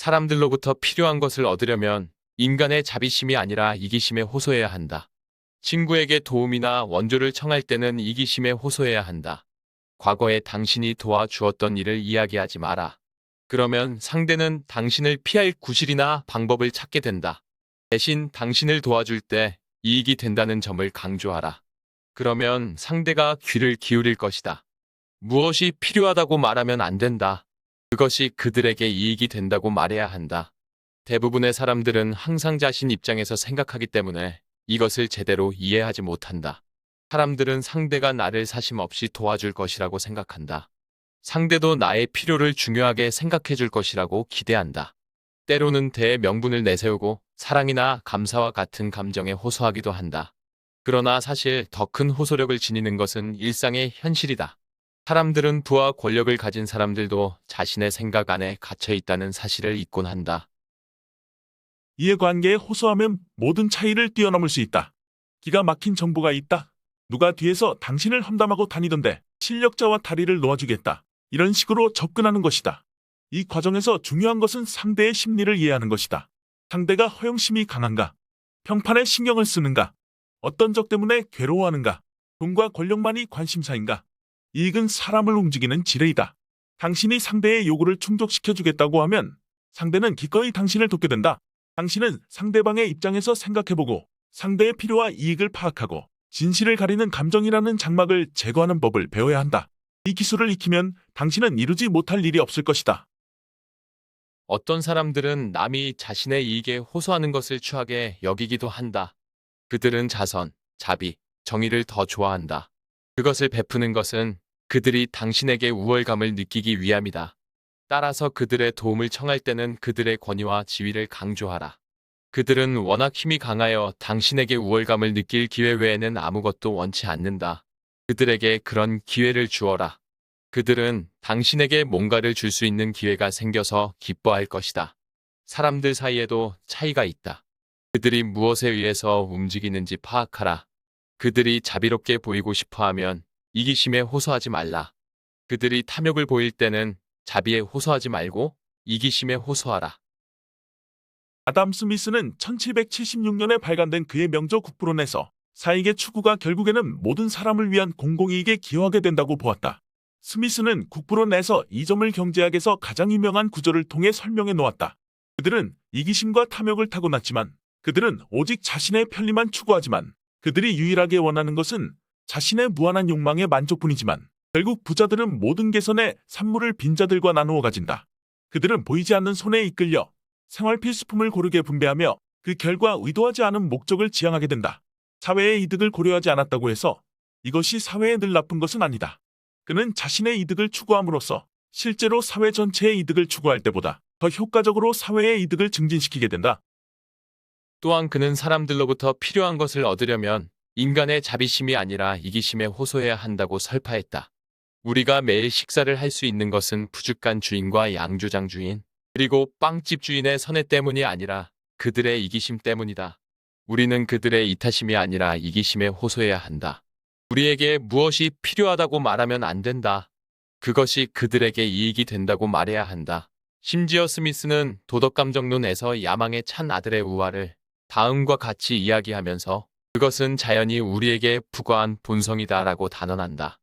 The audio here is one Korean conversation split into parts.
사람들로부터 필요한 것을 얻으려면 인간의 자비심이 아니라 이기심에 호소해야 한다. 친구에게 도움이나 원조를 청할 때는 이기심에 호소해야 한다. 과거에 당신이 도와주었던 일을 이야기하지 마라. 그러면 상대는 당신을 피할 구실이나 방법을 찾게 된다. 대신 당신을 도와줄 때 이익이 된다는 점을 강조하라. 그러면 상대가 귀를 기울일 것이다. 무엇이 필요하다고 말하면 안 된다. 그것이 그들에게 이익이 된다고 말해야 한다. 대부분의 사람들은 항상 자신 입장에서 생각하기 때문에 이것을 제대로 이해하지 못한다. 사람들은 상대가 나를 사심 없이 도와줄 것이라고 생각한다. 상대도 나의 필요를 중요하게 생각해 줄 것이라고 기대한다. 때로는 대명분을 내세우고 사랑이나 감사와 같은 감정에 호소하기도 한다. 그러나 사실 더 큰 호소력을 지니는 것은 일상의 현실이다. 사람들은 부와 권력을 가진 사람들도 자신의 생각 안에 갇혀 있다는 사실을 잊곤 한다. 이해관계에 호소하면 모든 차이를 뛰어넘을 수 있다. 기가 막힌 정보가 있다. 누가 뒤에서 당신을 험담하고 다니던데 실력자와 다리를 놓아주겠다. 이런 식으로 접근하는 것이다. 이 과정에서 중요한 것은 상대의 심리를 이해하는 것이다. 상대가 허영심이 강한가? 평판에 신경을 쓰는가? 어떤 적 때문에 괴로워하는가? 돈과 권력만이 관심사인가? 이익은 사람을 움직이는 지뢰이다. 당신이 상대의 요구를 충족시켜주겠다고 하면 상대는 기꺼이 당신을 돕게 된다. 당신은 상대방의 입장에서 생각해보고 상대의 필요와 이익을 파악하고 진실을 가리는 감정이라는 장막을 제거하는 법을 배워야 한다. 이 기술을 익히면 당신은 이루지 못할 일이 없을 것이다. 어떤 사람들은 남이 자신의 이익에 호소하는 것을 추하게 여기기도 한다. 그들은 자선, 자비, 정의를 더 좋아한다. 그것을 베푸는 것은 그들이 당신에게 우월감을 느끼기 위함이다. 따라서 그들의 도움을 청할 때는 그들의 권위와 지위를 강조하라. 그들은 워낙 힘이 강하여 당신에게 우월감을 느낄 기회 외에는 아무것도 원치 않는다. 그들에게 그런 기회를 주어라. 그들은 당신에게 뭔가를 줄 수 있는 기회가 생겨서 기뻐할 것이다. 사람들 사이에도 차이가 있다. 그들이 무엇에 의해서 움직이는지 파악하라. 그들이 자비롭게 보이고 싶어하면 이기심에 호소하지 말라. 그들이 탐욕을 보일 때는 자비에 호소하지 말고 이기심에 호소하라. 아담 스미스는 1776년에 발간된 그의 명저 국부론에서 사익의 추구가 결국에는 모든 사람을 위한 공공이익에 기여하게 된다고 보았다. 스미스는 국부론에서 이 점을 경제학에서 가장 유명한 구조를 통해 설명해 놓았다. 그들은 이기심과 탐욕을 타고났지만 그들은 오직 자신의 편리만 추구하지만 그들이 유일하게 원하는 것은 자신의 무한한 욕망의 만족뿐이지만 결국 부자들은 모든 개선의 산물을 빈자들과 나누어 가진다. 그들은 보이지 않는 손에 이끌려 생활 필수품을 고르게 분배하며 그 결과 의도하지 않은 목적을 지향하게 된다. 사회의 이득을 고려하지 않았다고 해서 이것이 사회에 늘 나쁜 것은 아니다. 그는 자신의 이득을 추구함으로써 실제로 사회 전체의 이득을 추구할 때보다 더 효과적으로 사회의 이득을 증진시키게 된다. 또한 그는 사람들로부터 필요한 것을 얻으려면 인간의 자비심이 아니라 이기심에 호소해야 한다고 설파했다. 우리가 매일 식사를 할 수 있는 것은 부둣간 주인과 양조장 주인, 그리고 빵집 주인의 선해 때문이 아니라 그들의 이기심 때문이다. 우리는 그들의 이타심이 아니라 이기심에 호소해야 한다. 우리에게 무엇이 필요하다고 말하면 안 된다. 그것이 그들에게 이익이 된다고 말해야 한다. 심지어 스미스는 도덕감정론에서 야망에 찬 아들의 우화를 다음과 같이 이야기하면서 그것은 자연히 우리에게 부과한 본성이다라고 단언한다.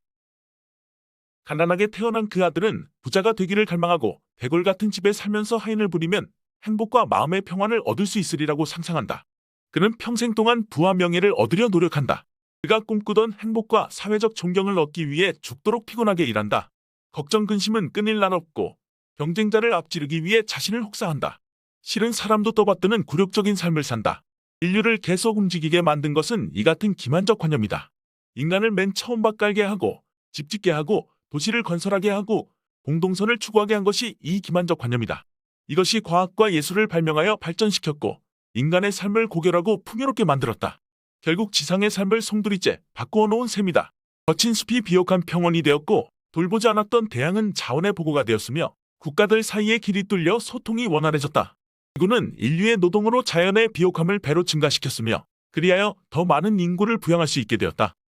가난하게 태어난 그 아들은 부자가 되기를 갈망하고 대골 같은 집에 살면서 하인을 부리면 행복과 마음의 평안을 얻을 수 있으리라고 상상한다. 그는 평생 동안 부와 명예를 얻으려 노력한다. 그가 꿈꾸던 행복과 사회적 존경을 얻기 위해 죽도록 피곤하게 일한다. 걱정 근심은 끊일 날 없고 경쟁자를 앞지르기 위해 자신을 혹사한다. 싫은 사람도 떠받드는 굴욕적인 삶을 산다. 인류를 계속 움직이게 만든 것은 이 같은 기만적 관념이다. 인간을 맨 처음 밭 깔게 하고 집 짓게 하고 도시를 건설하게 하고 공동선을 추구하게 한 것이 이 기만적 관념이다. 이것이 과학과 예술을 발명하여 발전시켰고 인간의 삶을 고결하고 풍요롭게 만들었다. 결국 지상의 삶을 송두리째 바꾸어 놓은 셈이다. 거친 숲이 비옥한 평원이 되었고 돌보지 않았던 대양은 자원의 보고가 되었으며 국가들 사이의 길이 뚫려 소통이 원활해졌다. 지구는 인류의 노동으로 자연의 비옥함을 배로 증가시켰으며 그리하여 더 많은 인구를 부양할 수 있게 되었다.